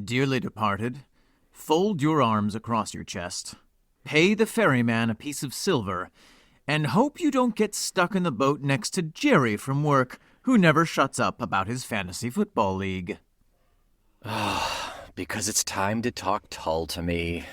Dearly departed, fold your arms across your chest, pay the ferryman a piece of silver, and hope you don't get stuck in the boat next to Jerry from work, who never shuts up about his fantasy football league. Because it's time to talk Tull to me.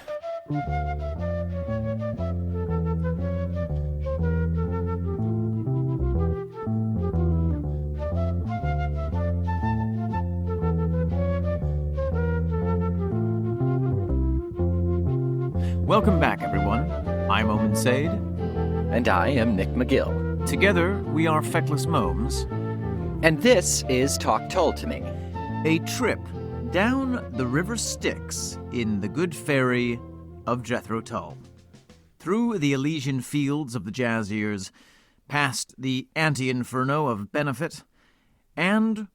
Welcome back, everyone. I'm Omen Sade. And I am Nick McGill. Together, we are Feckless Momes. And this is Talk Tull to Me. A trip down the River Styx in the good ferry of Jethro Tull. Through the Elysian fields of the jazz years, past the anti-inferno of Benefit, and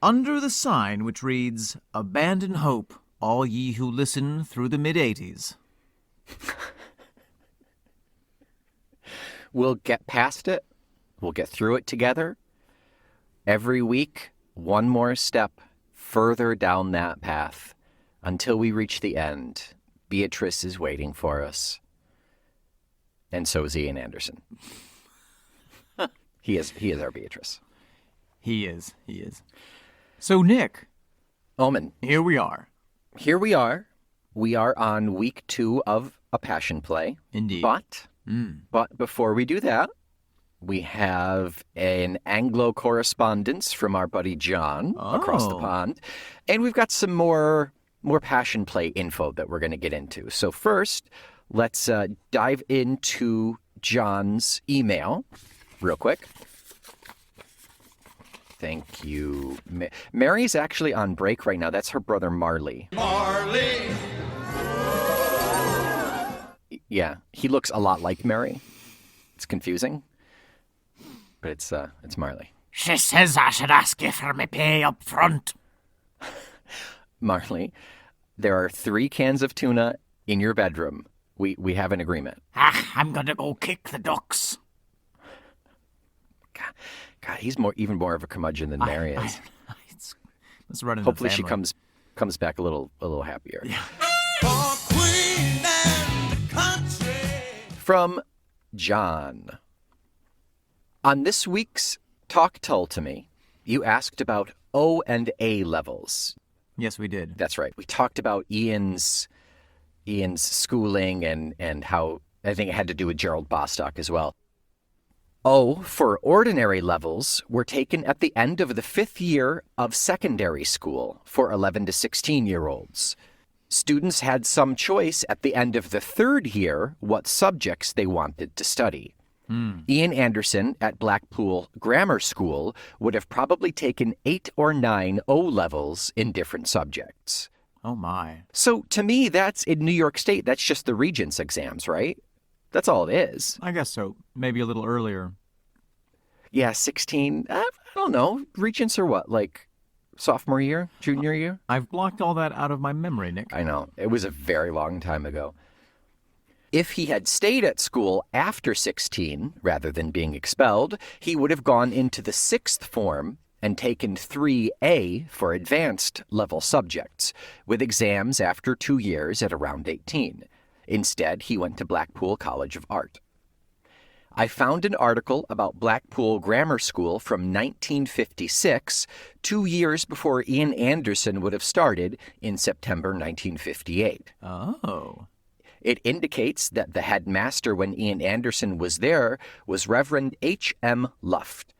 under the sign which reads, "Abandon hope, all ye who listen through the mid-'80s. We'll get past it. We'll get through it together. Every week, one more step further down that path until we reach the end. Beatrice is waiting for us. And so is Ian Anderson. He is our Beatrice. He is. So, Nick. Omen. Here we are. We are on week 2 of a passion play. Indeed. But before we do that, we have an Anglo correspondence from our buddy John across the pond. And we've got some more passion play info that we're going to get into. So first, let's dive into John's email real quick. Thank you. Mary's actually on break right now. That's her brother Marley. Marley! Yeah, he looks a lot like Mary. It's confusing. But it's Marley. She says I should ask you for my pay up front. Marley, there are 3 cans of tuna in your bedroom. We have an agreement. I'm gonna go kick the ducks. God, he's even more of a curmudgeon than Mary is. Let's run in Hopefully the she family. comes back a little happier. Yeah. For Queen and the country. From John. On this week's Talk Tull to Me, you asked about O and A levels. Yes, we did. That's right. We talked about Ian's schooling and how I think it had to do with Gerald Bostock as well. O for ordinary levels were taken at the end of the 5th year of secondary school for 11 to 16-year-olds. Students had some choice at the end of the 3rd year what subjects they wanted to study. Ian Anderson at Blackpool Grammar School would have probably taken 8 or 9 O levels in different subjects. Oh, my. So to me, that's in New York State, that's just the Regents exams, right? That's all it is. I guess so. Maybe a little earlier. Yeah, 16. I don't know. Regents are what, like sophomore year, junior year? I've blocked all that out of my memory, Nick. I know. It was a very long time ago. If he had stayed at school after 16, rather than being expelled, he would have gone into the 6th form and taken 3A for advanced level subjects, with exams after 2 years at around 18. Instead, he went to Blackpool College of Art. I found an article about Blackpool Grammar School from 1956, 2 years before Ian Anderson would have started in September 1958. Oh. It indicates that the headmaster when Ian Anderson was there was Reverend H.M. Luft.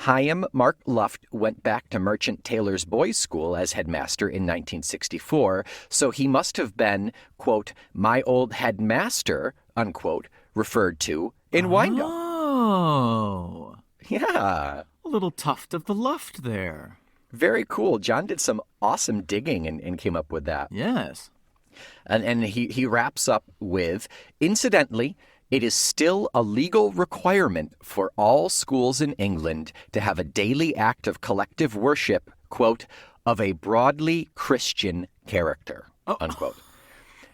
Chaim Mark Luft went back to Merchant Taylor's Boys' School as headmaster in 1964, so he must have been, quote, my old headmaster, unquote, referred to in Wyandotte. Oh. Yeah. A little tuft of the Luft there. Very cool. John did some awesome digging and came up with that. Yes. And he wraps up with, incidentally, it is still a legal requirement for all schools in England to have a daily act of collective worship, quote, of a broadly Christian character, unquote.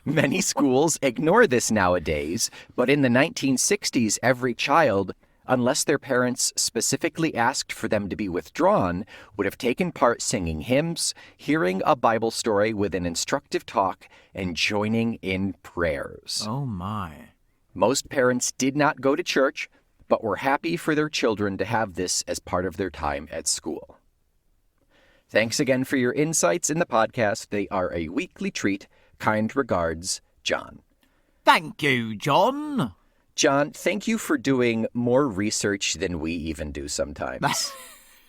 Many schools ignore this nowadays, but in the 1960s, every child unless their parents specifically asked for them to be withdrawn, would have taken part singing hymns, hearing a Bible story with an instructive talk, and joining in prayers. Oh, my. Most parents did not go to church, but were happy for their children to have this as part of their time at school. Thanks again for your insights in the podcast. They are a weekly treat. Kind regards, John. Thank you, John. John, thank you for doing more research than we even do sometimes.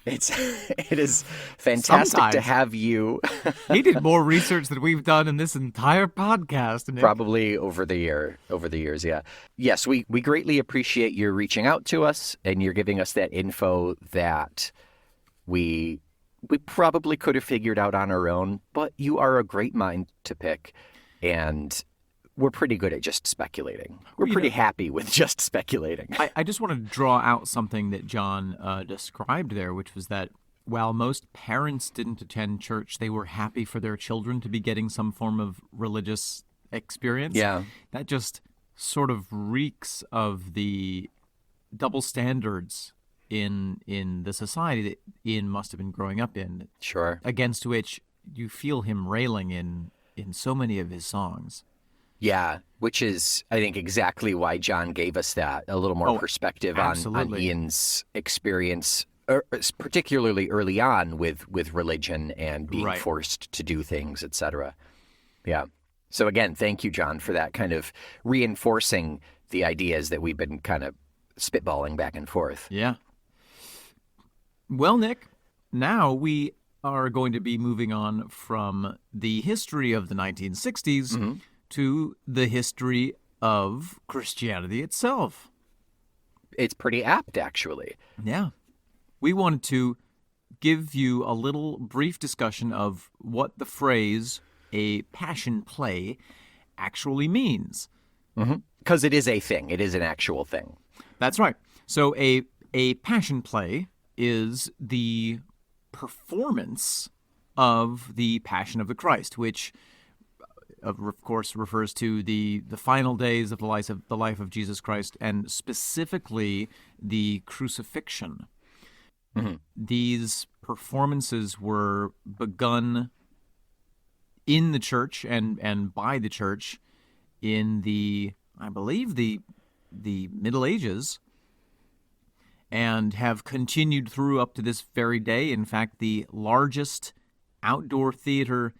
It is fantastic to Sometimes. have you. He did more research than we've done in this entire podcast. Nick. Probably over the years, yeah. Yes, we greatly appreciate your reaching out to us, and you're giving us that info that we probably could have figured out on our own, but you are a great mind to pick, and we're pretty good at just speculating. We're pretty happy with just speculating. I just want to draw out something that John described there, which was that while most parents didn't attend church, they were happy for their children to be getting some form of religious experience. Yeah. That just sort of reeks of the double standards in the society that Ian must have been growing up in, Sure. against which you feel him railing in so many of his songs. Yeah, which is, I think, exactly why John gave us that, a little more perspective on absolutely. Ian's experience, particularly early on with religion and being Right. forced to do things, etc. Yeah. So again, thank you, John, for that kind of reinforcing the ideas that we've been kind of spitballing back and forth. Yeah. Well, Nick, now we are going to be moving on from the history of the 1960s to the history of Christianity itself. It's pretty apt, actually. Yeah. We wanted to give you a little brief discussion of what the phrase a passion play actually means. Because it is a thing. It is an actual thing. That's right. So a passion play is the performance of the Passion of the Christ, which of course refers to the final days of the life of Jesus Christ, and specifically the crucifixion. These performances were begun in the church and by the church in I believe the Middle Ages, and have continued through up to this very day. In fact, the largest outdoor theater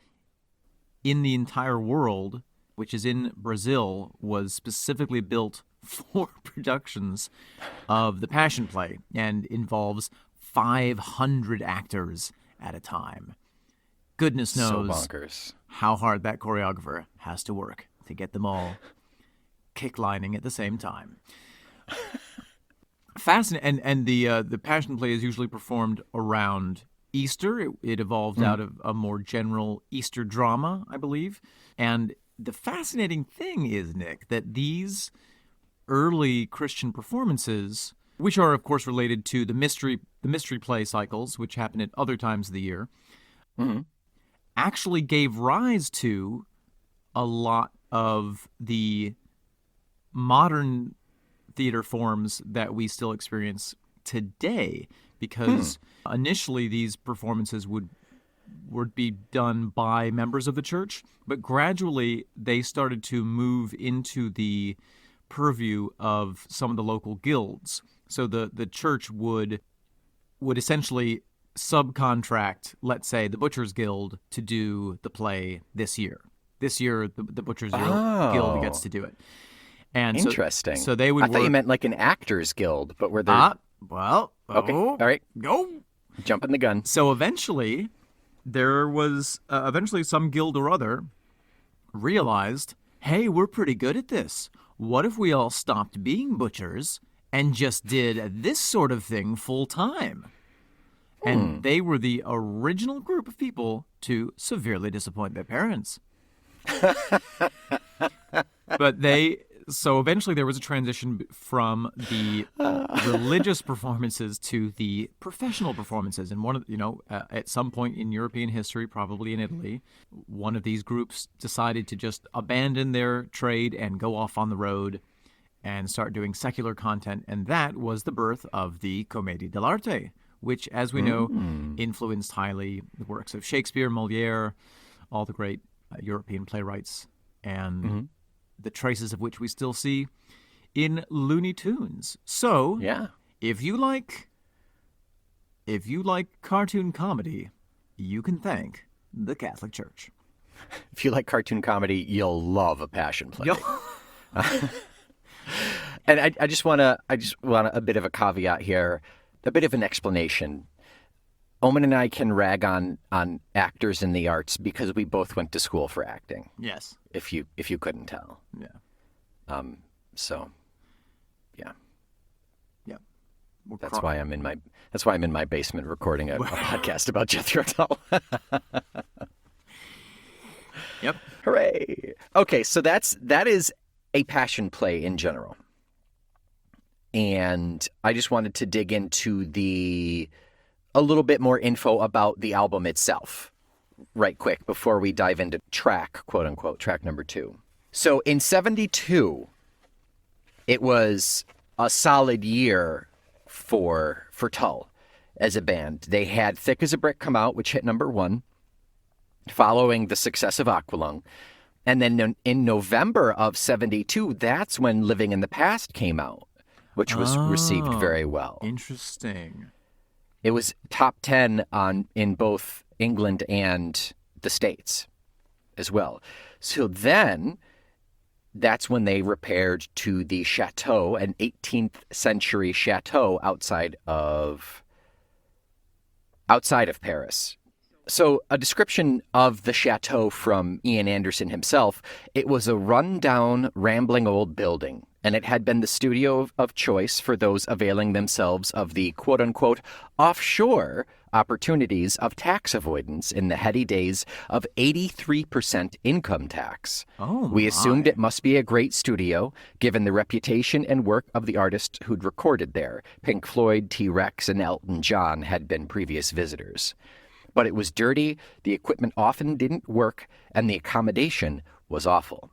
in the entire world, which is in Brazil, was specifically built for productions of the Passion Play and involves 500 actors at a time. Goodness knows So bonkers. how hard that choreographer has to work to get them all kicklining at the same time. Fascinating, and the Passion Play is usually performed around Easter. It evolved out of a more general Easter drama, I believe. And the fascinating thing is, Nick, that these early Christian performances, which are of course related to the mystery play cycles, which happen at other times of the year, actually gave rise to a lot of the modern theater forms that we still experience today, because initially these performances would be done by members of the church, but gradually they started to move into the purview of some of the local guilds. So the church would essentially subcontract, let's say, the Butchers Guild to do the play this year. This year, the Butchers Guild gets to do it. And Interesting. So they would I thought you work- meant like an actors guild, but were there... Okay, all right. Go. Jumping the gun. So eventually, there was some guild or other realized, hey, we're pretty good at this. What if we all stopped being butchers and just did this sort of thing full time? And they were the original group of people to severely disappoint their parents. So eventually there was a transition from the religious performances to the professional performances. And at some point in European history, probably in Italy, one of these groups decided to just abandon their trade and go off on the road and start doing secular content. And that was the birth of the Comédie de l'Arte, which, as we know, influenced highly the works of Shakespeare, Molière, all the great European playwrights, and the traces of which we still see in Looney Tunes. So, if you like cartoon comedy, you can thank the Catholic Church. If you like cartoon comedy, you'll love A Passion Play. And I just want a bit of a caveat here, a bit of an explanation. Omen and I can rag on actors in the arts because we both went to school for acting. Yes. If you couldn't tell. Yeah. So, yeah. Yeah. That's why I'm in my basement recording a podcast about Jethro Tull. Yep. Hooray. Okay, so that is A Passion Play in general. And I just wanted to dig into a little bit more info about the album itself right quick before we dive into track, quote unquote, track number 2. So in 1972, it was a solid year for Tull as a band. They had Thick as a Brick come out, which hit number 1, following the success of Aqualung. And then in November of 1972, that's when Living in the Past came out, which was received very well. Interesting. It was top 10 in both England and the States as well. So then that's when they repaired to the chateau, an 18th century chateau outside of Paris. So a description of the chateau from Ian Anderson himself: it was a run-down, rambling old building, and it had been the studio of choice for those availing themselves of the quote-unquote offshore opportunities of tax avoidance in the heady days of 83% income tax. We assumed it must be a great studio, given the reputation and work of the artists who'd recorded there. Pink Floyd, T-Rex, and Elton John had been previous visitors. But it was dirty, the equipment often didn't work, and the accommodation was awful.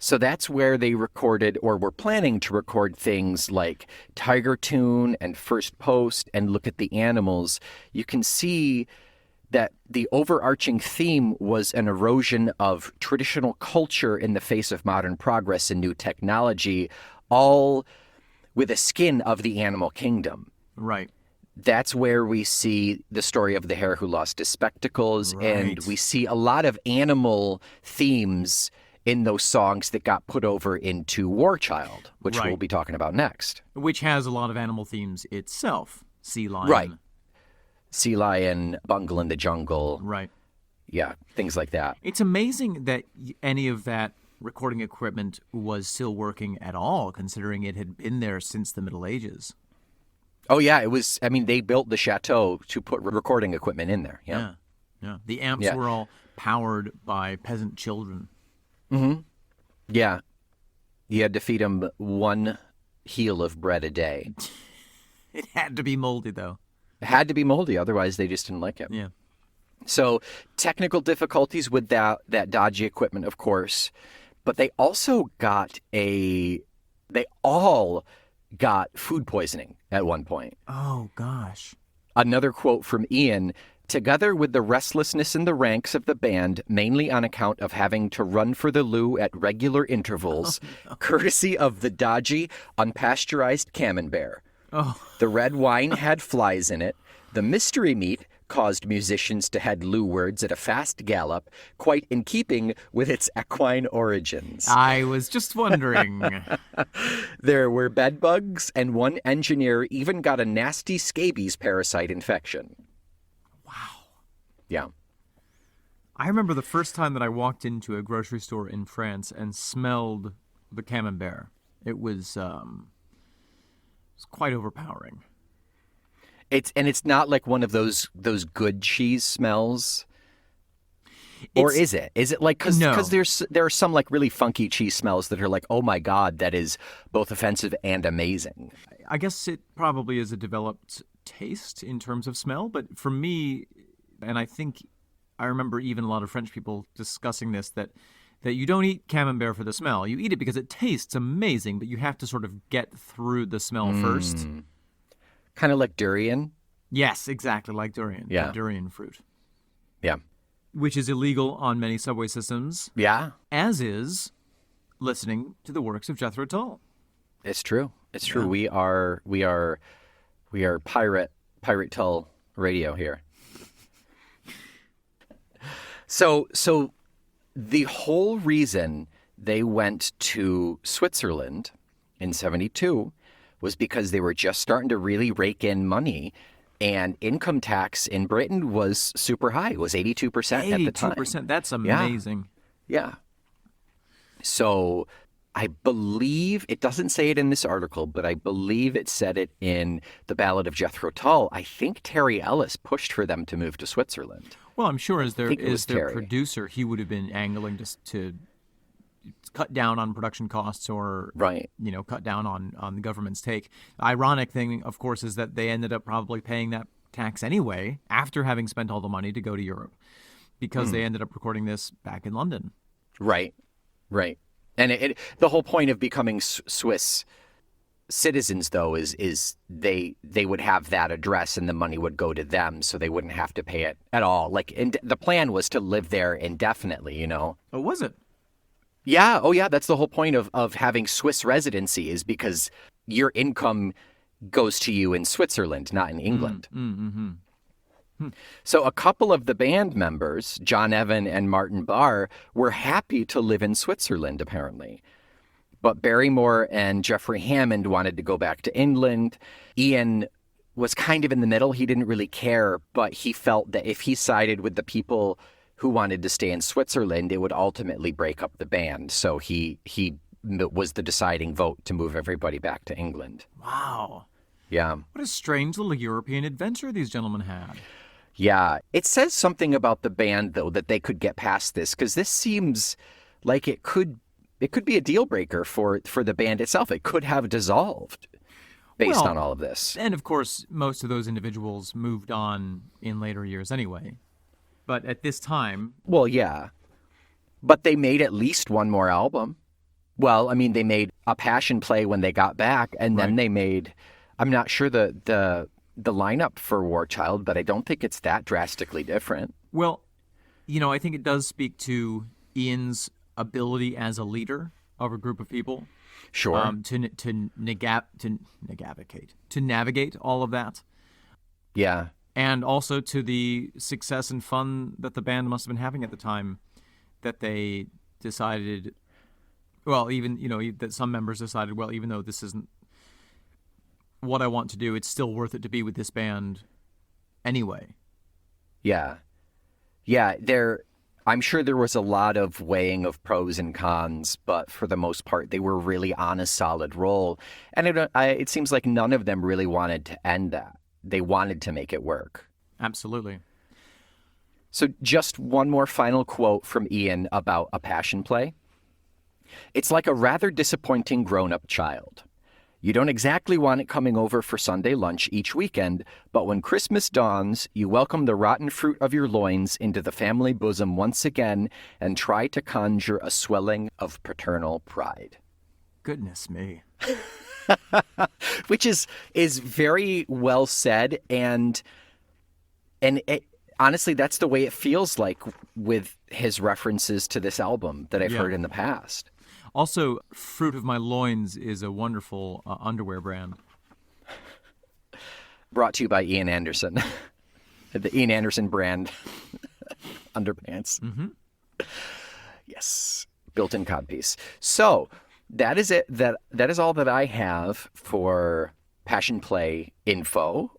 So that's where they recorded, or were planning to record, things like Tiger Tune and First Post and Look at the Animals. You can see that the overarching theme was an erosion of traditional culture in the face of modern progress and new technology, all with a skin of the animal kingdom. Right. That's where we see the story of the hare who lost his spectacles, and we see a lot of animal themes in those songs that got put over into War Child, which we'll be talking about next. Which has a lot of animal themes itself. Sea lion. Right. Sea lion, Bungle in the Jungle. Right. Yeah, things like that. It's amazing that any of that recording equipment was still working at all, considering it had been there since the Middle Ages. Oh, yeah, it was. I mean, they built the chateau to put recording equipment in there. Yeah. The amps were all powered by peasant children. Mm-hmm. Yeah. You had to feed them one heel of bread a day. It had to be moldy, though. It had to be moldy, otherwise they just didn't like it. Yeah. So technical difficulties with that dodgy equipment, of course. But they also all got food poisoning at one point. Oh, gosh. Another quote from Ian: together with the restlessness in the ranks of the band, mainly on account of having to run for the loo at regular intervals, courtesy of the dodgy, unpasteurized camembert. The red wine had flies in it. The mystery meat caused musicians to head loo-wards at a fast gallop, quite in keeping with its equine origins. I was just wondering. There were bed bugs, and one engineer even got a nasty scabies parasite infection. Wow. Yeah. I remember the first time that I walked into a grocery store in France and smelled the camembert. It was quite overpowering. It's not like one of those good cheese smells. Or is it? Is it like, because there are some like really funky cheese smells that are like, oh my God, that is both offensive and amazing. I guess it probably is a developed taste in terms of smell, but for me, and I think I remember even a lot of French people discussing this, that that you don't eat camembert for the smell. You eat it because it tastes amazing, but you have to sort of get through the smell first. Kind of like durian. Yes, exactly, like durian. Yeah. Durian fruit. Yeah. Which is illegal on many subway systems, Yeah. as is listening to the works of Jethro Tull. It's true. It's true. Yeah. We are pirate Tull radio here. So the whole reason they went to Switzerland in 72 was because they were just starting to really rake in money, and income tax in Britain was super high. It was 82% at the time. 82%. That's amazing. Yeah. So I believe, it doesn't say it in this article, but I believe it said it in The Ballad of Jethro Tull. I think Terry Ellis pushed for them to move to Switzerland. Well, I'm sure as their Terry. producer, he would have been angling to cut down on production costs or Right. cut down on the government's take. The ironic thing, of course, is that they ended up probably paying that tax anyway after having spent all the money to go to Europe, because they ended up recording this back in London. Right. And the whole point of becoming Swiss citizens, though, is they would have that address and the money would go to them, so they wouldn't have to pay it at all. The plan was to live there indefinitely, Oh, was it? Yeah. Oh, yeah. That's the whole point of having Swiss residency, is because your income goes to you in Switzerland, not in England. So a couple of the band members, John Evan and Martin Barr, were happy to live in Switzerland, apparently. But Barrymore and Jeffrey Hammond wanted to go back to England. Ian was kind of in the middle. He didn't really care, but he felt that if he sided with the people who wanted to stay in Switzerland, it would ultimately break up the band. So he was the deciding vote to move everybody back to England. Wow. Yeah. What a strange little European adventure these gentlemen had. Yeah. It says something about the band, though, that they could get past this, because this seems like it could be a deal breaker for the band itself. It could have dissolved based on all of this. And of course, most of those individuals moved on in later years anyway. But at this time... Well, yeah. But they made at least one more album. Well, I mean, they made A Passion Play when they got back, and then they made... I'm not sure the lineup for War Child, but I don't think it's that drastically different. Well, I think it does speak to Ian's ability as a leader of a group of people. Sure. To navigate all of that. Yeah. And also to the success and fun that the band must have been having at the time, that they decided, well, even, that some members decided, well, even though this isn't what I want to do, it's still worth it to be with this band anyway. Yeah. Yeah, I'm sure there was a lot of weighing of pros and cons, but for the most part, they were really on a solid roll. And it seems like none of them really wanted to end that. They wanted to make it work. Absolutely. So just one more final quote from Ian about A Passion Play. It's like a rather disappointing grown-up child. You don't exactly want it coming over for Sunday lunch each weekend, but when Christmas dawns, you welcome the rotten fruit of your loins into the family bosom once again and try to conjure a swelling of paternal pride. Goodness me. Which is very well said, and honestly, that's the way it feels like with his references to this album that I've heard in the past. Also, Fruit of My Loins is a wonderful underwear brand. Brought to you by Ian Anderson. The Ian Anderson brand underpants. Mm-hmm. Yes. Built-in codpiece. So that is it. That is all that I have for Passion Play info.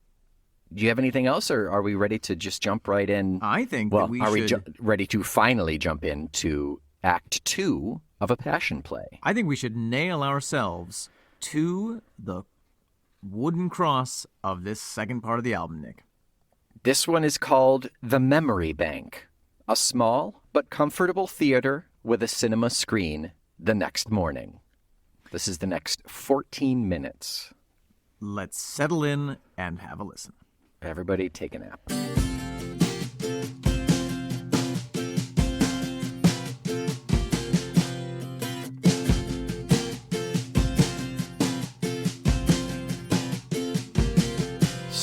Do you have anything else, or are we ready to just jump right in? I think well, that we are should... we ready to finally jump into Act 2 of A Passion Play? I think we should nail ourselves to the wooden cross of this second part of the album, Nick. This one is called The Memory Bank, a small but comfortable theater with a cinema screen the next morning. This is the next 14 minutes. Let's settle in and have a listen. Everybody take a nap.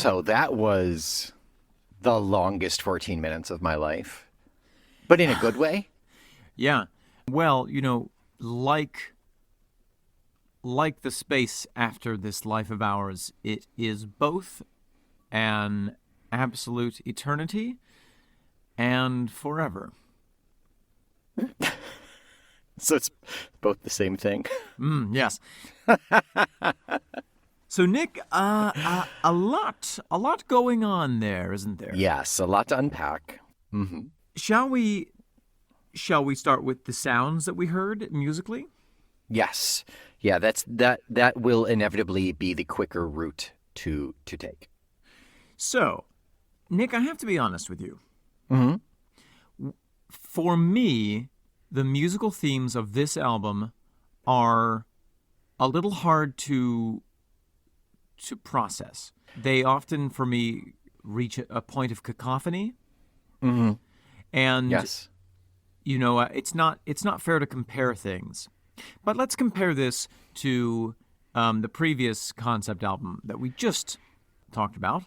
So that was the longest 14 minutes of my life, but in a good way. Yeah. Well, like the space after this life of ours, it is both an absolute eternity and forever. So it's both the same thing. Yes. So Nick, a lot going on there, isn't there? Yes, a lot to unpack. Mm-hmm. Shall we start with the sounds that we heard musically? Yes. Yeah, that will inevitably be the quicker route to take. So, Nick, I have to be honest with you. Mm-hmm. For me, the musical themes of this album are a little hard to process. They often, for me, reach a point of cacophony. Mm-hmm. And yes. It's not fair to compare things. But let's compare this to the previous concept album that we just talked about.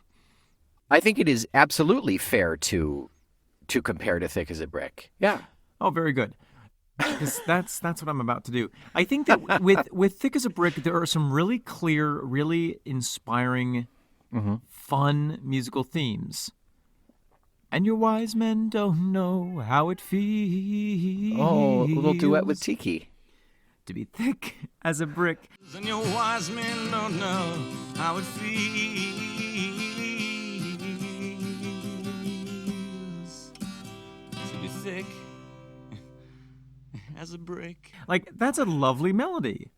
I think it is absolutely fair to compare to Thick as a Brick. Yeah. Oh, very good. Because that's what I'm about to do. I think that with Thick as a Brick, there are some really clear, really inspiring, fun musical themes. And your wise men don't know how it feels. Oh, a little duet with Tiki. To be thick as a brick. And your wise men don't know how it feels to be thick as a brick. Like, that's a lovely melody.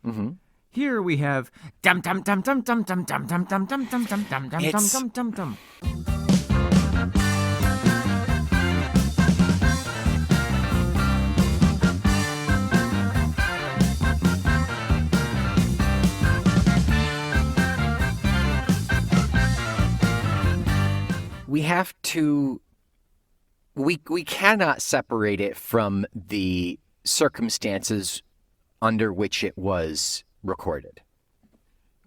Mm-hmm. Here we have dum dum dum dum dum dum dum dum dum dum dum dum dum dum dum dum dum dum. We cannot separate it from the circumstances under which it was recorded.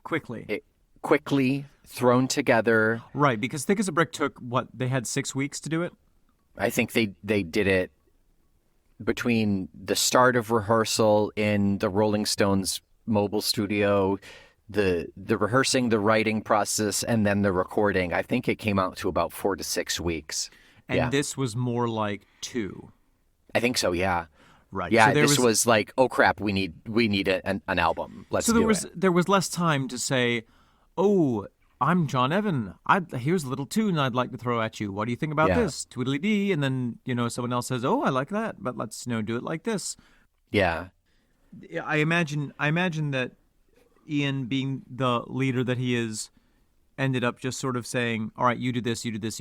Quickly. Quickly thrown together. Right, because Thick as a Brick took, they had 6 weeks to do it? I think they did it between the start of rehearsal in the Rolling Stones mobile studio, the rehearsing, the writing process, and then the recording. I think it came out to about 4 to 6 weeks. And this was more like 2. I think so, yeah. Right. Yeah, so this was like, oh crap, we need an album. Let's do it. There was less time to say, oh, I'm John Evan. Here's a little tune I'd like to throw at you. What do you think about this? Twiddly-dee. And then, someone else says, oh, I like that, but let's, do it like this. Yeah. I imagine that Ian, being the leader that he is, ended up just sort of saying, all right, you do this, figure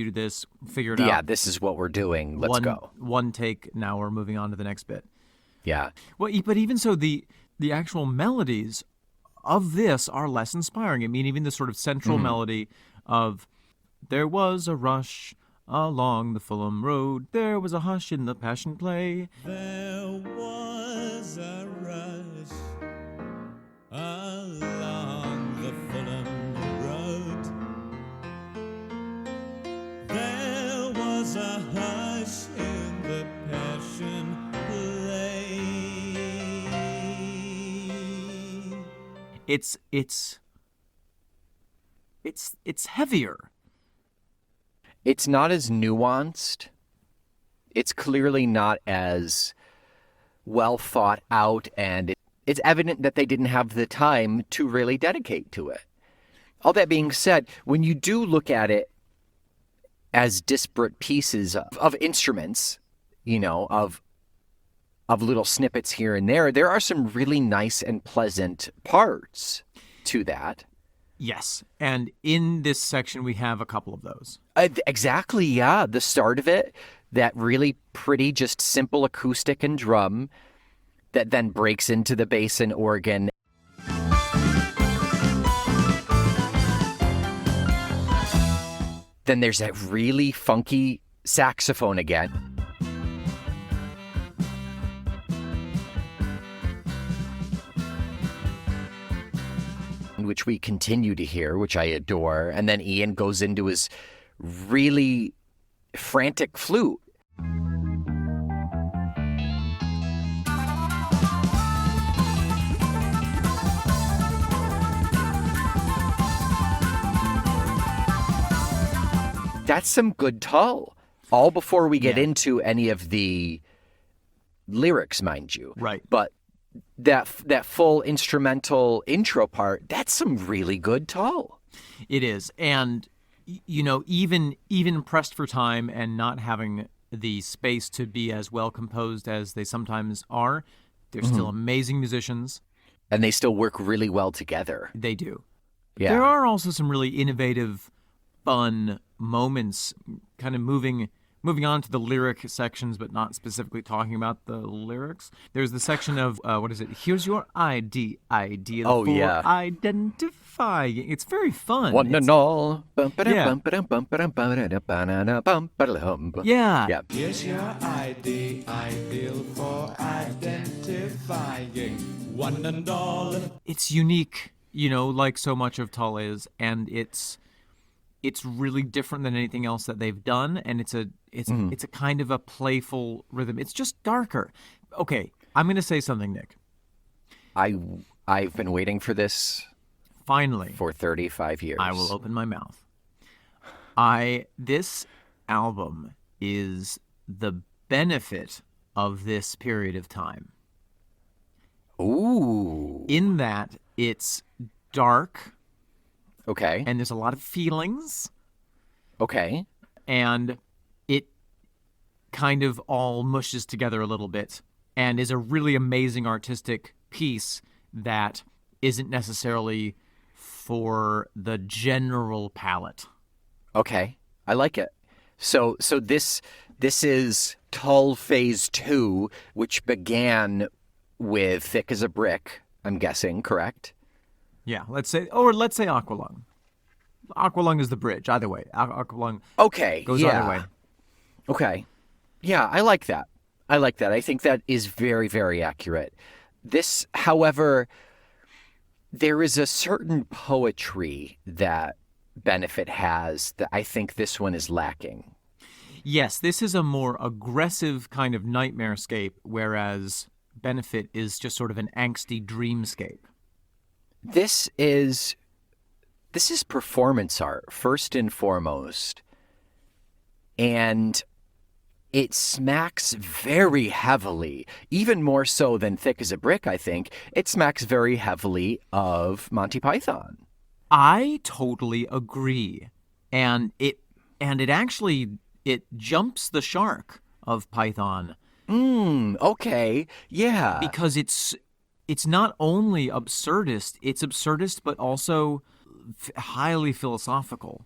it out. Yeah, this is what we're doing. Let's go. One take, now we're moving on to the next bit. Yeah. Well, but even so, the actual melodies of this are less inspiring. I mean, even the sort of central melody of there was a rush along the Fulham Road, there was a hush in the Passion Play. There was a rush along the Fulham Road. There was a hush in the Passion Play. It's heavier. It's not as nuanced. It's clearly not as well thought out, and it's evident that they didn't have the time to really dedicate to it. All that being said, when you do look at it as disparate pieces of instruments, of little snippets here and there are some really nice and pleasant parts to that. Yes, and in this section we have a couple of those. Exactly, yeah. The start of it, that really pretty, just simple acoustic and drum that then breaks into the bass and organ. Then there's that really funky saxophone again. line, which we continue to hear, which I adore. And then Ian goes into his really frantic flute. That's some good Tull. All before we get into any of the lyrics, mind you. Right. But that full instrumental intro part, that's some really good Tull. It is. And, you know, even pressed for time and not having the space to be as well composed as they sometimes are, they're still amazing musicians. And they still work really well together. They do. Yeah. There are also some really innovative, fun moments, kind of moving on to the lyric sections, but not specifically talking about the lyrics. There's the section of, what is it? Here's your ID Oh, for yeah. identifying. It's very fun. One and all. Yeah. Yeah. Here's your ID, ideal for identifying one and all. It's unique, you know, like so much of Tull is, and it's really different than anything else that they've done, and it's a kind of a playful rhythm. It's just darker. Okay, I'm going to say something, Nick. I've been waiting for this Finally, for 35 years. I will open my mouth. This album is the benefit of this period of time. Ooh. In that it's dark, Okay. and there's a lot of feelings, Okay. and it kind of all mushes together a little bit and is a really amazing artistic piece that isn't necessarily for the general palate. Okay. I like it. So this is Tull Phase 2, which began with Thick as a Brick, I'm guessing, correct? Yeah, let's say Aqualung. Aqualung is the bridge. Either way, Aqualung Okay. goes yeah. either way. Okay. Yeah, I like that. I think that is very, very accurate. This, however, there is a certain poetry that Benefit has that I think this one is lacking. Yes, this is a more aggressive kind of nightmarescape, whereas Benefit is just sort of an angsty dreamscape. This is performance art, first and foremost. And it smacks very heavily, even more so than Thick as a Brick, I think. It smacks very heavily of Monty Python. I totally agree. And it actually jumps the shark of Python. Okay. Yeah. Because it's not only absurdist, it's absurdist but also highly philosophical.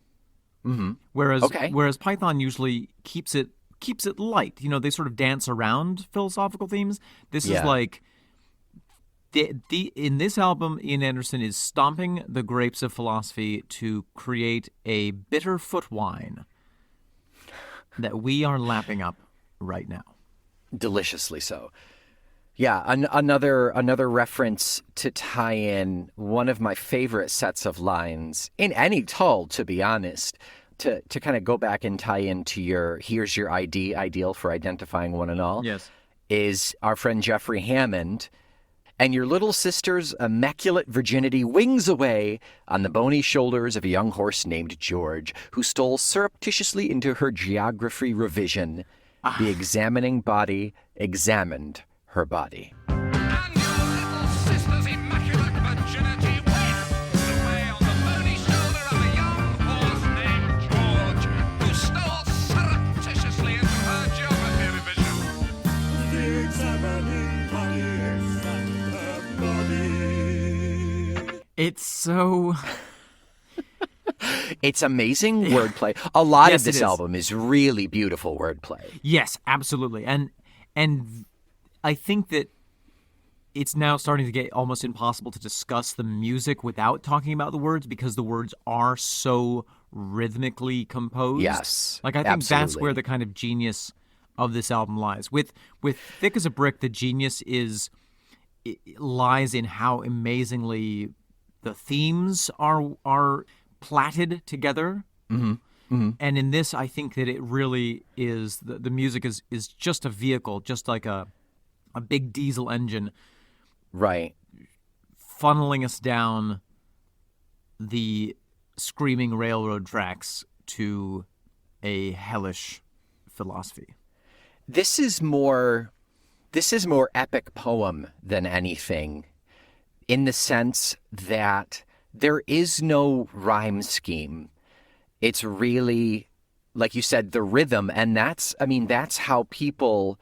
Mm-hmm. Whereas Python usually keeps it light. You know, they sort of dance around philosophical themes. This is like in this album, Ian Anderson is stomping the grapes of philosophy to create a bitter foot wine that we are lapping up right now. Deliciously so. Yeah, another reference to tie in one of my favorite sets of lines in any Tull, to be honest, to kind of go back and tie into your here's your ID, ideal for identifying one and all. Yes. Is our friend Jeffrey Hammond. And your little sister's immaculate virginity wings away on the bony shoulders of a young horse named George, who stole surreptitiously into her geography revision. The examining body examined her body. And your little sister's immaculate virginity went away on the bony shoulder of a young horse named George, who stole surreptitiously into her geography revision. The examining body examined her body. It's so... It's amazing wordplay. A lot Yes, of it this is. album is really beautiful wordplay. Yes, absolutely. And I think that it's now starting to get almost impossible to discuss the music without talking about the words because the words are so rhythmically composed. Yes, Like I think that's absolutely. where the kind of genius of this album lies. With Thick as a Brick, the genius lies in how amazingly the themes are plaited together. And in this, I think that it really is the music is just a vehicle, just like a big diesel engine, Right. funneling us down the screaming railroad tracks to a hellish philosophy. This is more epic poem than anything, in the sense that there is no rhyme scheme. It's really, like you said, the rhythm, and that's how people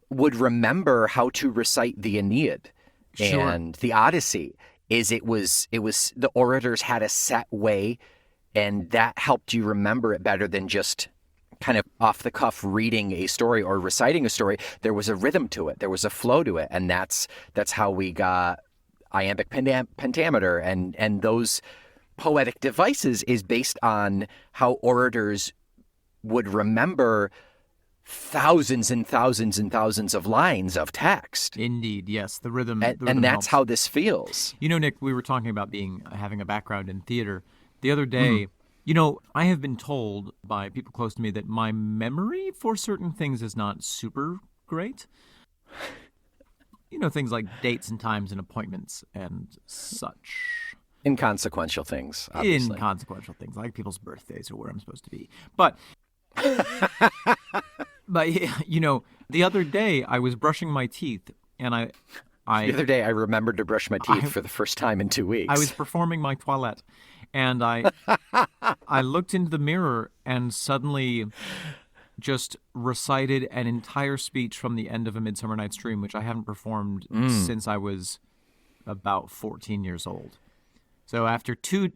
would remember how to recite the Aeneid Sure. and the Odyssey. It was the orators had a set way, and that helped you remember it better than just kind of off the cuff reading a story or reciting a story. There was a rhythm to it. There was a flow to it, and that's how we got iambic pentameter and those poetic devices is based on how orators would remember thousands and thousands and thousands of lines of text. Indeed, yes, the rhythm. And that's helps. how this feels. You know, Nick, we were talking about having a background in theater the other day. You know, I have been told by people close to me that my memory for certain things is not super great. You know, things like dates and times and appointments and such. Inconsequential things, obviously. Inconsequential things like people's birthdays or where I'm supposed to be. But you know, the other day I was brushing my teeth and The other day, I remembered to brush my teeth for the first time in 2 weeks. I was performing my toilette, and I looked into the mirror and suddenly just recited an entire speech from the end of A Midsummer Night's Dream, which I haven't performed since I was about 14 years old. So after two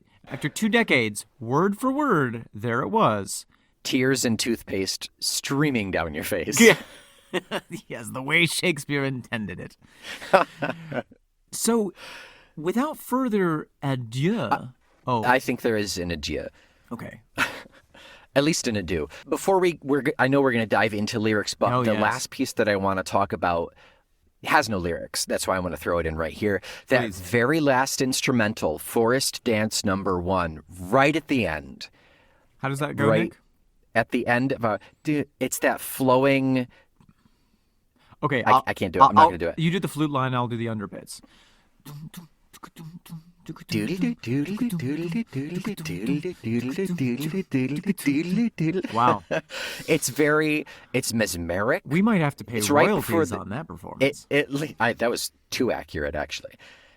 decades, word for word, there it was. Tears and toothpaste streaming down your face. Yes, the way Shakespeare intended it. So, without further adieu... I think there is an adieu. Okay. At least an adieu. Before I know we're going to dive into lyrics, but the yes. last piece that I want to talk about has no lyrics. That's why I want to throw it in right here. That Please. very last instrumental, Forest Dance No. 1, right at the end. How does that go, Right Nick? at the end of it's that flowing... Okay, I can't do it. I'm not going to do it. You do the flute line, I'll do the underbits. Wow. It's mesmeric. We might have to pay It's right royalties before the- on that performance. That was too accurate, actually.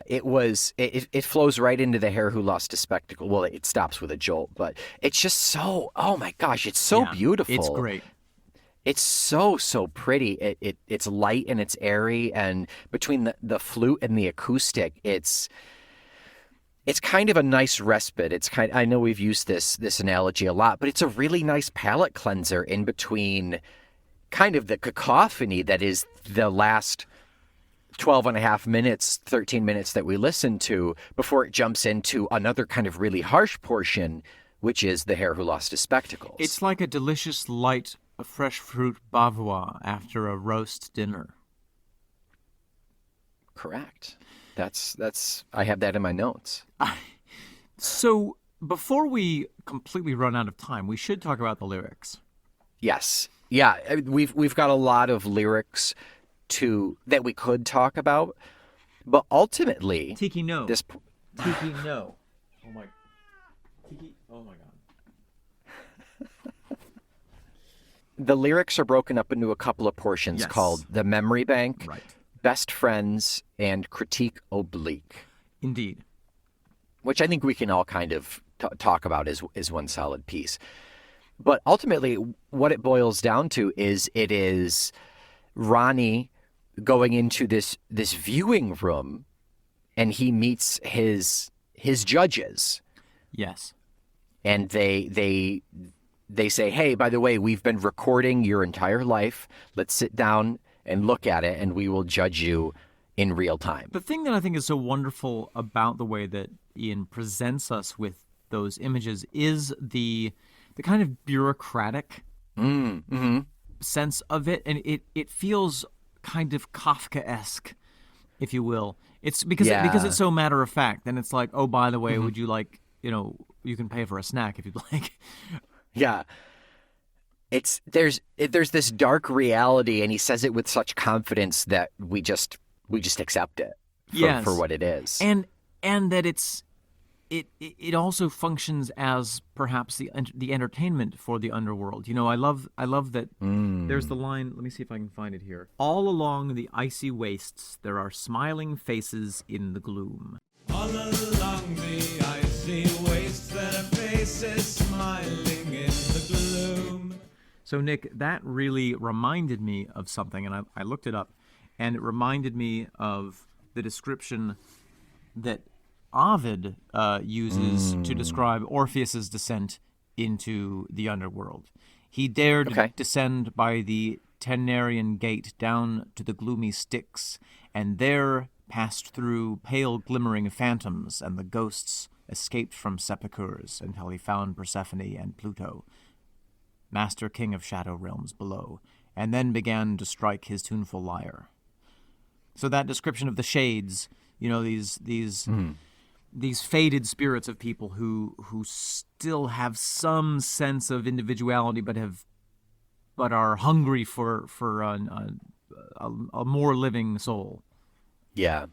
It flows right into The Hare Who Lost His Spectacle. Well, it stops with a jolt, but it's just so, oh my gosh, it's so Yeah, beautiful. It's great. It's so pretty. It's light and it's airy, and between the flute and the acoustic, it's kind of a nice respite. I know we've used this analogy a lot, but it's a really nice palate cleanser in between kind of the cacophony that is the last 12 and a half minutes, 13 minutes that we listen to before it jumps into another kind of really harsh portion, which is The Hare Who Lost His Spectacles. It's like a delicious light fresh fruit bavois after a roast dinner. Correct. That's I have that in my notes. So, before we completely run out of time, we should talk about the lyrics. Yes. Yeah, we've got a lot of lyrics that we could talk about, but ultimately Tiki, no. this Tiki, no. Oh my. Tiki, oh my God. the lyrics are broken up into a couple of portions Yes. called The Memory Bank, Right. Best Friends, and Critique Oblique, Indeed. which I think we can all kind of talk about as one solid piece. But ultimately, what it boils down to is it is Ronnie going into this viewing room, and he meets his judges, Yes. and they say, hey, by the way, we've been recording your entire life. Let's sit down and look at it, and we will judge you in real time. The thing that I think is so wonderful about the way that Ian presents us with those images is the kind of bureaucratic sense of it, and it feels kind of Kafkaesque if you will. It's because Yeah. it's so matter of fact. And it's like, oh, by the way, would you like, you can pay for a snack if you'd like. Yeah. There's this dark reality, and he says it with such confidence that we just accept it for what it is. And that it also functions as perhaps the entertainment for the underworld. I love that. There's the line. Let me see if I can find it here. All along the icy wastes, there are smiling faces in the gloom. All along the icy wastes, there are faces smiling in the gloom. So, Nick, that really reminded me of something, and I looked it up, and it reminded me of the description that Ovid uses to describe Orpheus's descent into the underworld. He dared descend by the Ternarian gate down to the gloomy Styx, and there passed through pale glimmering phantoms, and the ghosts escaped from sepulchres until he found Persephone and Pluto, master king of shadow realms below, and then began to strike his tuneful lyre. So that description of the shades, these faded spirits of people who still have some sense of individuality, but are hungry for a more living soul. Yeah,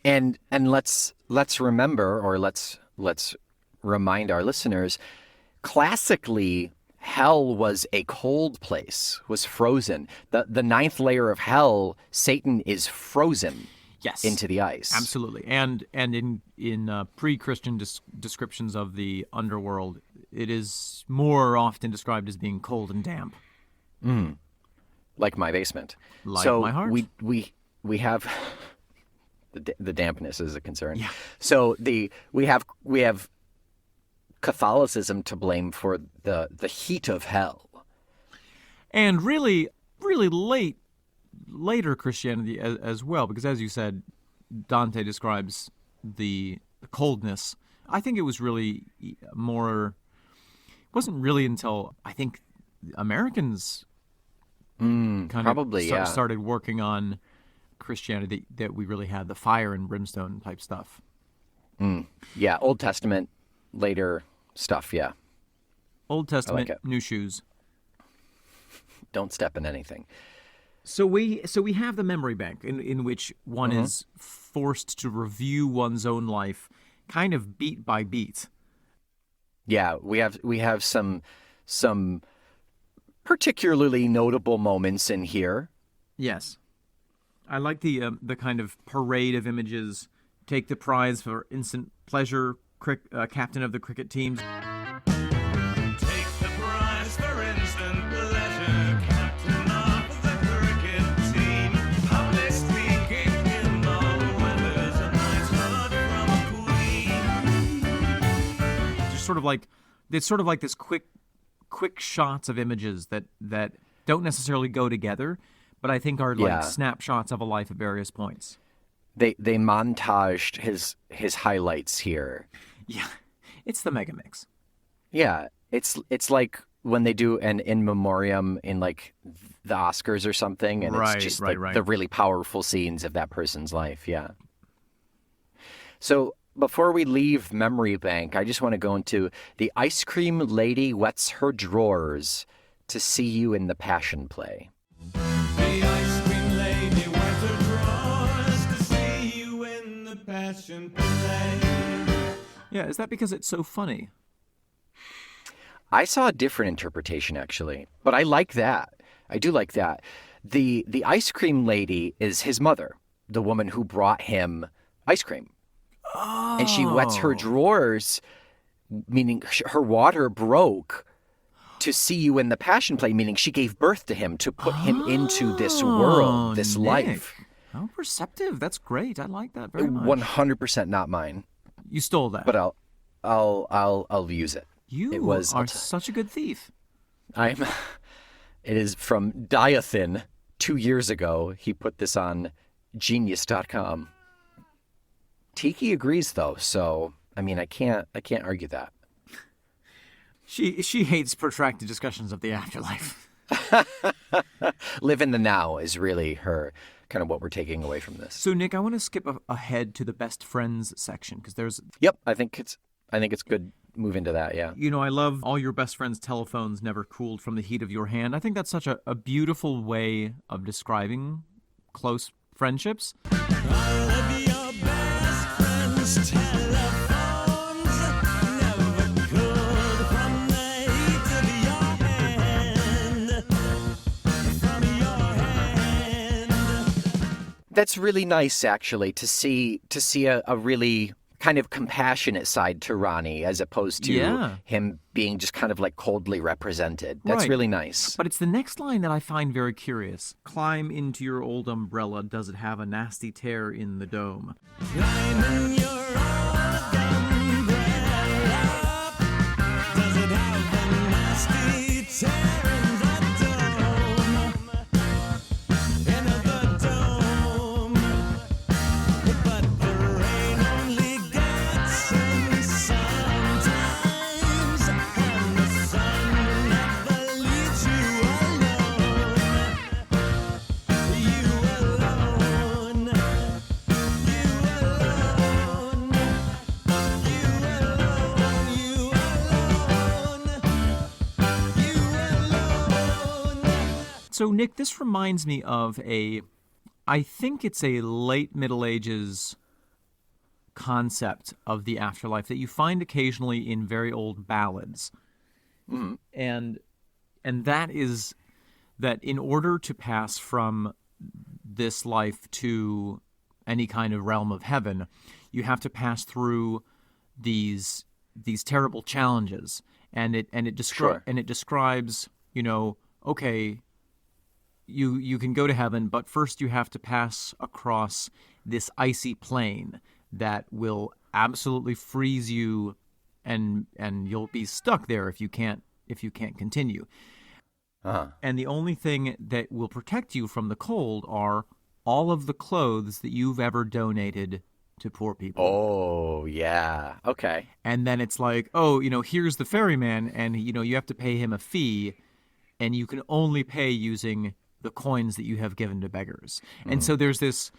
and let's remember, or let's remind our listeners, classically, hell was a cold place, was frozen. The ninth layer of hell, Satan, is frozen. Yes, into the ice. Absolutely, and in pre-Christian descriptions of the underworld, it is more often described as being cold and damp. Like my basement. Like so my heart. We have the dampness is a concern. Yeah. So we have Catholicism to blame for the heat of hell. And really later Christianity as well, because as you said, Dante describes the coldness. I think it was really more. It wasn't really until I think Americans started working on Christianity that we really had the fire and brimstone type stuff. Yeah, Old Testament, later stuff. Yeah, Old Testament, like new shoes. Don't step in anything. So we have the memory bank in which one is forced to review one's own life, kind of beat by beat. Yeah, we have some particularly notable moments in here. Yes, I like the kind of parade of images. Take the prize for instant pleasure, captain of the cricket team. Take the prize for instant pleasure, captain of the cricket team. Public speaking in all weathers, a knighthood from a queen. Just sort of like this quick shots of images that don't necessarily go together, but I think are like snapshots of a life at various points. They montaged his highlights here. Yeah, it's the mega mix. Yeah, it's like when they do an in memoriam in like the Oscars or something, and it's just like the really powerful scenes of that person's life. Yeah. So before we leave Memory Bank, I just want to go into the ice cream lady wets her drawers to see you in the Passion Play. The ice cream lady wets her drawers to see you in the Passion Play. Yeah, is that because it's so funny? I saw a different interpretation, actually, but I like that. I do like that. The ice cream lady is his mother, the woman who brought him ice cream. Oh. And she wets her drawers, meaning her water broke, to see you in the Passion Play, meaning she gave birth to him, to put him into this world, this Nick. Life. How perceptive. That's great. I like that very much. 100% not mine. You stole that. But I'll use it. You are such a good thief. It is from Diathin 2 years ago. He put this on genius.com. Tiki agrees though, so I mean I can't argue that. She hates protracted discussions of the afterlife. Live in the now is really her kind of what we're taking away from this. So, Nick, I want to skip ahead to the best friends section because there's, Yep, I think it's good. Move into that, yeah. I love all your best friends' telephones never cooled from the heat of your hand. I think that's such a beautiful way of describing close friendships. All of your best friends' telephones never cooled from the heat of your hand. From your hand. That's really nice, actually, to see a really kind of compassionate side to Ronnie as opposed to him being just kind of like coldly represented. That's Right. really nice. But it's the next line that I find very curious. Climb into your old umbrella. Does it have a nasty tear in the dome? Climb in your old umbrella. Does it have a nasty tear in the dome? In the dome. But the rain only gets in sometimes, and the sun never leaves you alone. You alone. You alone. You alone. You alone. So, Nick, this reminds me of I think it's a late Middle Ages concept of the afterlife that you find occasionally in very old ballads. And that is that in order to pass from this life to any kind of realm of heaven, you have to pass through these terrible challenges. And it Sure. describes, okay, you can go to heaven, but first you have to pass across this icy plain that will absolutely freeze you, and you'll be stuck there if you can't continue. Uh-huh. And the only thing that will protect you from the cold are all of the clothes that you've ever donated to poor people. Oh, yeah. Okay. And then it's like, oh, here's the ferryman, and you have to pay him a fee, and you can only pay using the coins that you have given to beggars. And so there's this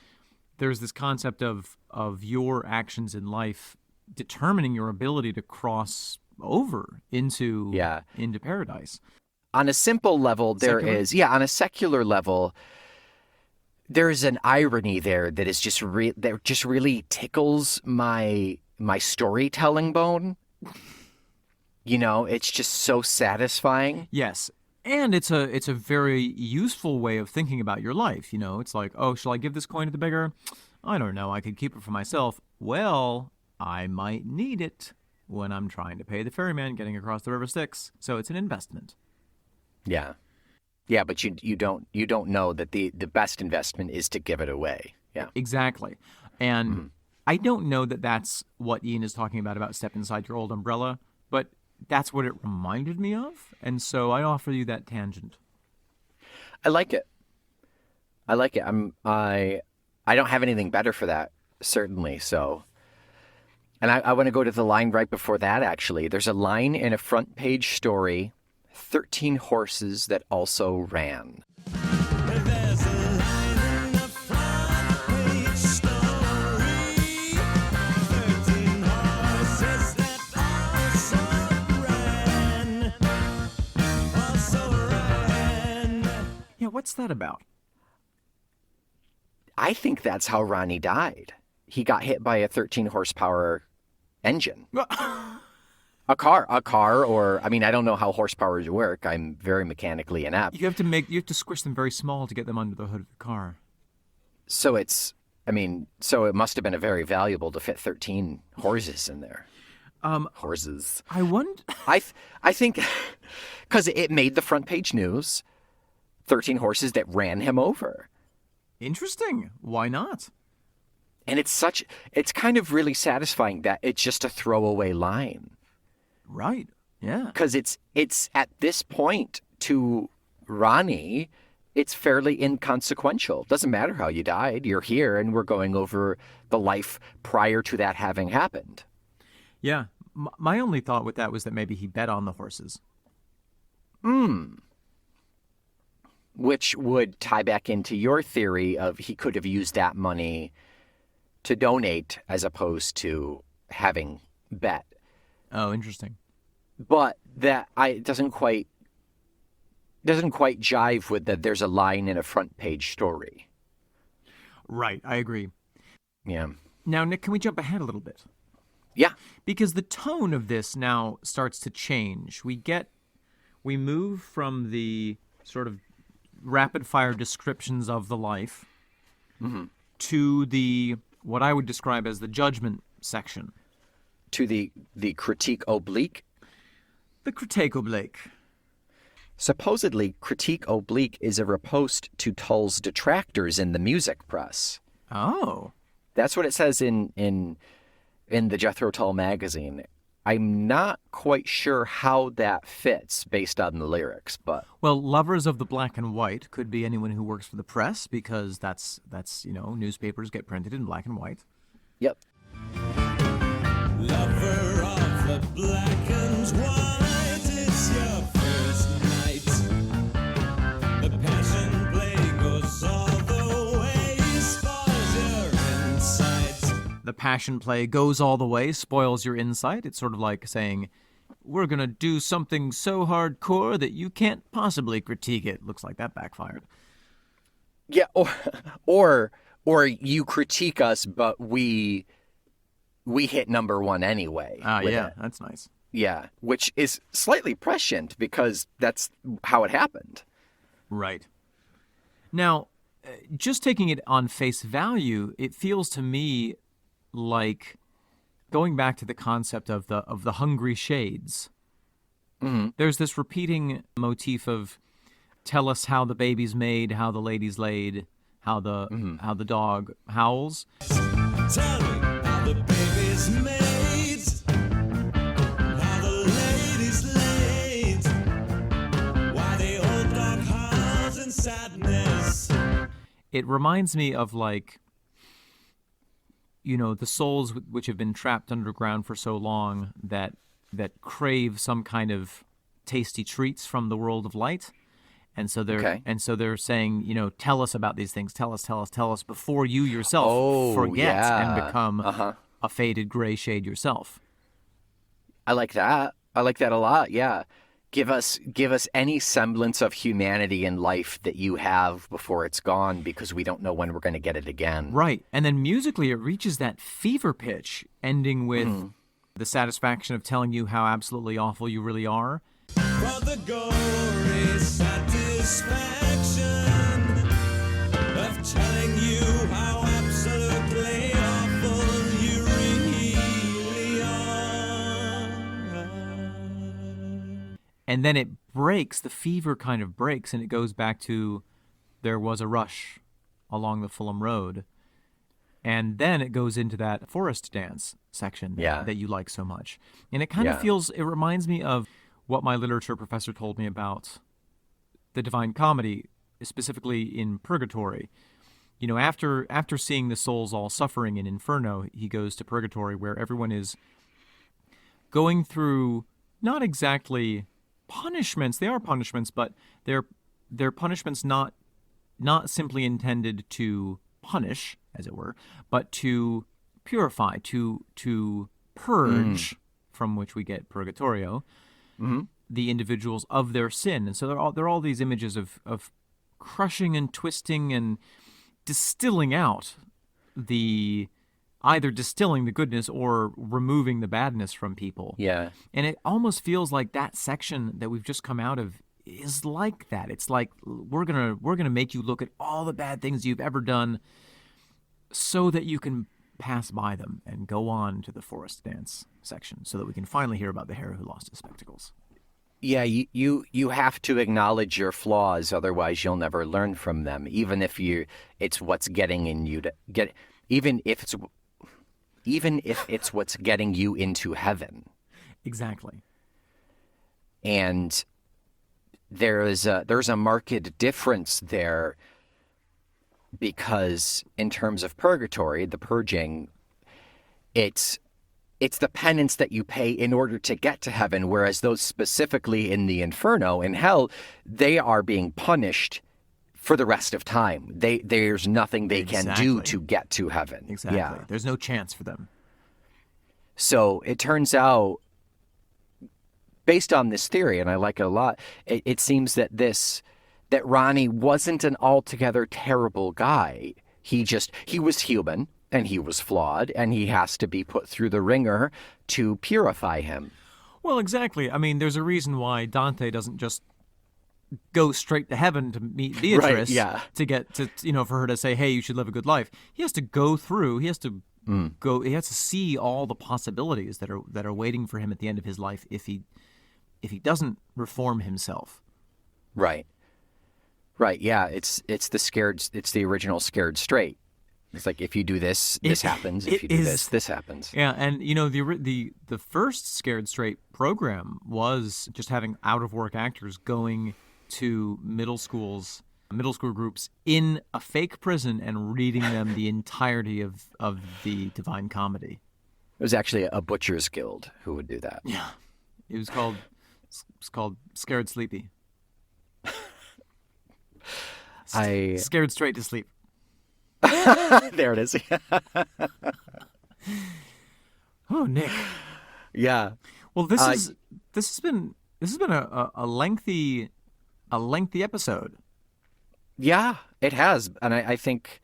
concept of your actions in life determining your ability to cross over into paradise. On a simple level, on a secular level, there's an irony there that is just that just really tickles my storytelling bone. It's just so satisfying. Yes. And it's a very useful way of thinking about your life. It's like, oh, shall I give this coin to the beggar? I don't know. I could keep it for myself. Well, I might need it when I'm trying to pay the ferryman getting across the River Styx. So it's an investment. Yeah. Yeah, but you don't know that the best investment is to give it away. Yeah. Exactly. And I don't know that that's what Ian is talking about step inside your old umbrella, but that's what it reminded me of. And so I offer you that tangent. I like it. I don't have anything better for that, certainly. So, and I want to go to the line right before that, actually. There's a line in a front page story, 13 horses that also ran. There's a line in the front page story. 13 horses that also ran. Yeah, what's that about? I think that's how Ronnie died. He got hit by a 13 horsepower engine. A car, or I mean, I don't know how horsepowers work. I'm very mechanically inept. You have to squish them very small to get them under the hood of the car. So it must have been a very valuable to fit 13 horses in there. Horses. I wonder. I think because it made the front page news. 13 horses that ran him over. Interesting. Why not? And it's kind of really satisfying that it's just a throwaway line. Right. Yeah. Because it's at this point to Ronnie, it's fairly inconsequential. Doesn't matter how you died. You're here, and we're going over the life prior to that having happened. Yeah. My only thought with that was that maybe he bet on the horses. which would tie back into your theory of he could have used that money to donate as opposed to having bet. Oh, interesting. But it doesn't quite jive with that there's a line in a front page story. Right, I agree. Yeah. Now, Nick, can we jump ahead a little bit? Yeah. Because the tone of this now starts to change. We move from the sort of rapid-fire descriptions of the life to the what I would describe as the judgment section. To the critique oblique. The critique oblique. Supposedly, critique oblique is a riposte to Tull's detractors in the music press. Oh. That's what it says in the Jethro Tull magazine. I'm not quite sure how that fits based on the lyrics, but Well, lovers of the black and white could be anyone who works for the press, because that's newspapers get printed in black and white. yep. Lover of the black and white, it's your first night. The passion play goes all the way, spoils your insides. The passion play goes all the way, spoils your insight. It's sort of like saying, we're going to do something so hardcore that you can't possibly critique it. Looks like that backfired. Yeah, or you critique us, but we hit number one anyway. with Yeah, it. that's nice. Yeah, which is slightly prescient because that's how it happened. Right. Now, just taking it on face value, it feels to me like going back to the concept of the hungry shades. There's this repeating motif of tell us how the baby's made, how the lady's laid, how the dog howls. Tell me how the baby's made, how the lady's laid, why the old dog howls in sadness. It reminds me of the souls which have been trapped underground for so long that crave some kind of tasty treats from the world of light. And so they're saying, tell us about these things. Tell us before you yourself forget and become a faded gray shade yourself. I like that. I like that a lot. Yeah. Give us any semblance of humanity in life that you have before it's gone, because we don't know when we're going to get it again. Right. And then musically, it reaches that fever pitch, ending with the satisfaction of telling you how absolutely awful you really are. For the gory satisfaction of telling you how absolutely awful you really are. And then it breaks, the fever kind of breaks, and it goes back to there was a rush along the Fulham Road. And then it goes into that forest dance section that you like so much. And it kind of it reminds me of what my literature professor told me about the Divine Comedy, specifically in Purgatory. After seeing the souls all suffering in Inferno, he goes to Purgatory, where everyone is going through not exactly punishments. They are punishments, but they're punishments not simply intended to punish, as it were, but to purify, to purge, from which we get Purgatorio, the individuals of their sin. And so there are all these images of crushing and twisting and distilling out either distilling the goodness or removing the badness from people. Yeah. And it almost feels like that section that we've just come out of is like that. It's like we're gonna make you look at all the bad things you've ever done so that you can pass by them and go on to the forest dance section, so that we can finally hear about the hare who lost his spectacles. Yeah, you have to acknowledge your flaws, otherwise you'll never learn from them. Even if it's what's getting in you to get, even if it's what's getting you into heaven. Exactly. And there's a marked difference there, because in terms of purgatory, the purging, it's the penance that you pay in order to get to heaven, whereas those specifically in the inferno, in hell, they are being punished for the rest of time. There's nothing they can do Exactly. to get to heaven. Exactly. Yeah. There's no chance for them. So it turns out, based on this theory, and I like it a lot, it seems that Ronnie wasn't an altogether terrible guy. He was human, and he was flawed, and he has to be put through the ringer to purify him. Well, exactly. I mean, there's a reason why Dante doesn't just go straight to heaven to meet Beatrice yeah. to get to, for her to say, hey, you should live a good life. He has to go through, he has to see all the possibilities that are waiting for him at the end of his life if he doesn't reform himself. Right. Right. Yeah. It's the original Scared Straight. It's like, if you do this, this happens. If you do this happens. Yeah, and the first Scared Straight program was just having out of work actors going to middle school groups in a fake prison and reading them the entirety of the Divine Comedy. It was actually a butcher's guild who would do that. Yeah, it was called Scared Sleepy. Scared Straight to Sleep. There it is. Oh, Nick. Yeah. Well, this has been a lengthy episode. Yeah, it has, and I think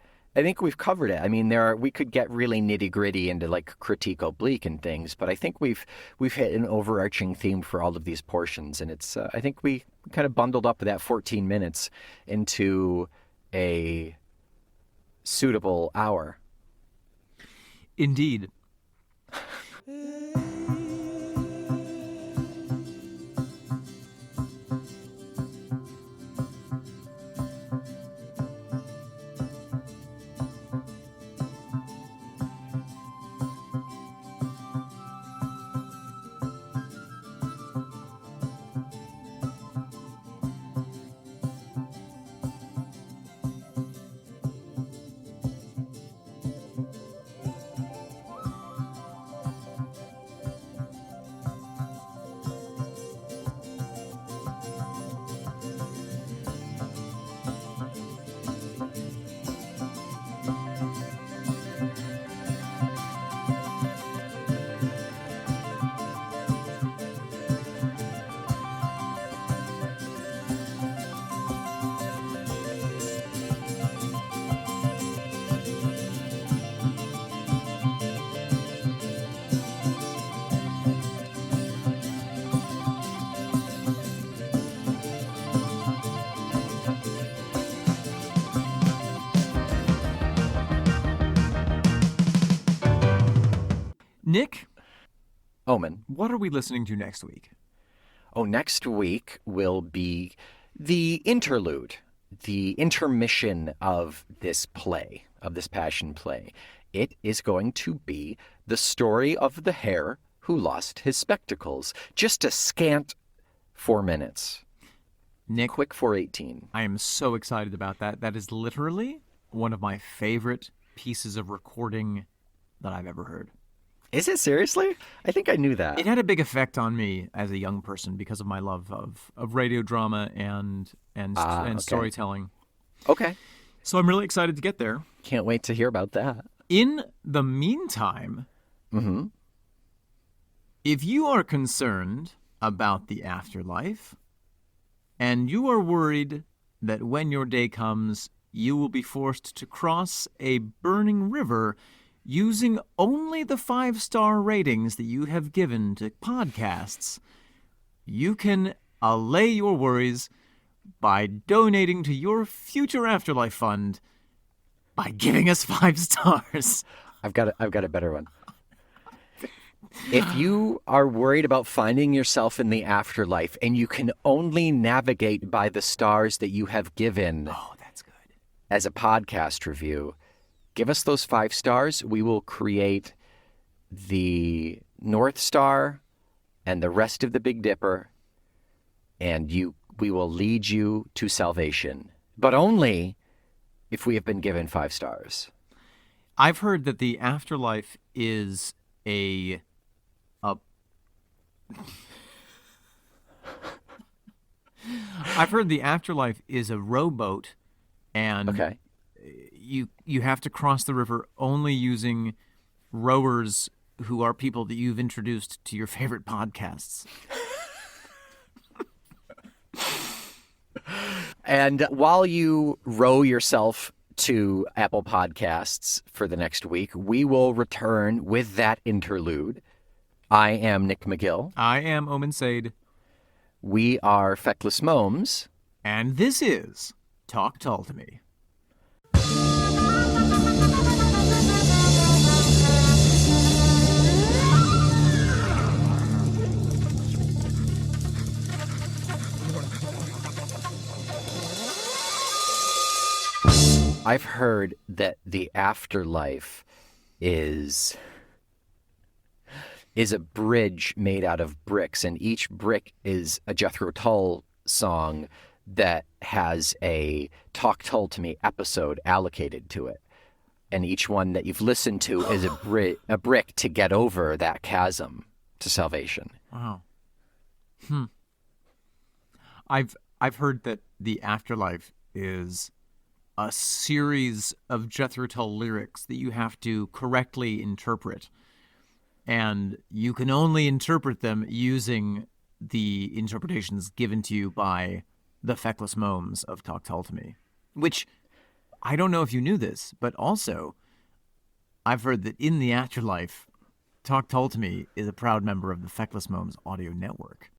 we've covered it. I mean, we could get really nitty gritty into like critique oblique and things, but I think we've hit an overarching theme for all of these portions, and it's I think we kind of bundled up that 14 minutes into a suitable hour. Indeed. Nick, Omen. what are we listening to next week? Oh, next week will be the interlude, the intermission of this play, of this passion play. It is going to be the story of the hare who lost his spectacles. Just a scant 4 minutes. Nick, Quick 4:18. I am so excited about that. That is literally one of my favorite pieces of recording that I've ever heard. Is it seriously? I think I knew that. It had a big effect on me as a young person because of my love of radio drama and okay. storytelling. Okay. So I'm really excited to get there. Can't wait to hear about that. In the meantime, if you are concerned about the afterlife and you are worried that when your day comes, you will be forced to cross a burning river using only the 5-star ratings that you have given to podcasts, you can allay your worries by donating to your future afterlife fund by giving us 5 stars. I've got a better one. If you are worried about finding yourself in the afterlife and you can only navigate by the stars that you have given That's good. as a podcast review, give us those 5 stars. We will create the North Star and the rest of the Big Dipper, and we will lead you to salvation. But only if we have been given 5 stars. I've heard that the afterlife is a I've heard the afterlife is a rowboat And Okay. you have to cross the river only using rowers who are people that you've introduced to your favorite podcasts. And while you row yourself to Apple Podcasts for the next week, we will return with that interlude. I am Nick McGill. I am Omen Sade, We are Feckless Momes. and this is Talk Tull to Me. I've heard that the afterlife is a bridge made out of bricks, and each brick is a Jethro Tull song that has a Talk Tull to Me episode allocated to it. And each one that you've listened to is a brick to get over that chasm to salvation. Wow. I've heard that the afterlife is a series of Jethro Tull lyrics that you have to correctly interpret. And you can only interpret them using the interpretations given to you by the Feckless Momes of Talk Tull to Me. Which, I don't know if you knew this, but also, I've heard that in the afterlife, Talk Tull to Me is a proud member of the Feckless Momes audio network.